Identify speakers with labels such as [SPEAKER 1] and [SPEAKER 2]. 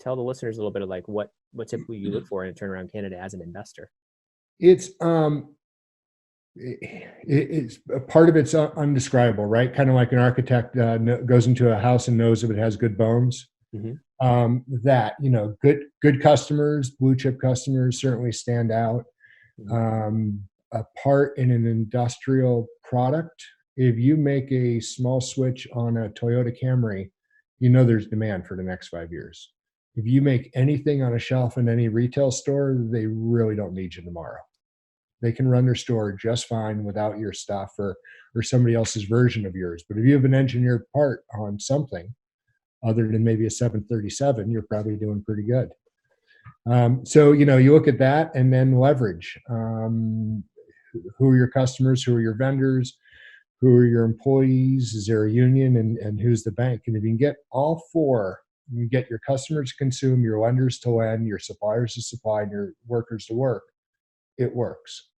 [SPEAKER 1] tell the listeners a little bit of like what typically you look for in a turnaround candidate as an investor.
[SPEAKER 2] It's it's a part of it's undescribable, right? Kind of like an architect goes into a house and knows if it has good bones. That, good customers, blue chip customers certainly stand out. A part in an industrial product, if you make a small switch on a Toyota Camry, there's demand for the next 5 years. If you make anything on a shelf in any retail store, they really don't need you tomorrow. They can run their store just fine without your stuff or somebody else's version of yours. But if you have an engineered part on something other than maybe a 737, you're probably doing pretty good. So, you look at that and then leverage. Who are your customers? Who are your vendors? Who are your employees? Is there a union? And who's the bank? And if you can get all four, you get your customers to consume, your lenders to lend, your suppliers to supply, and your workers to work, it works.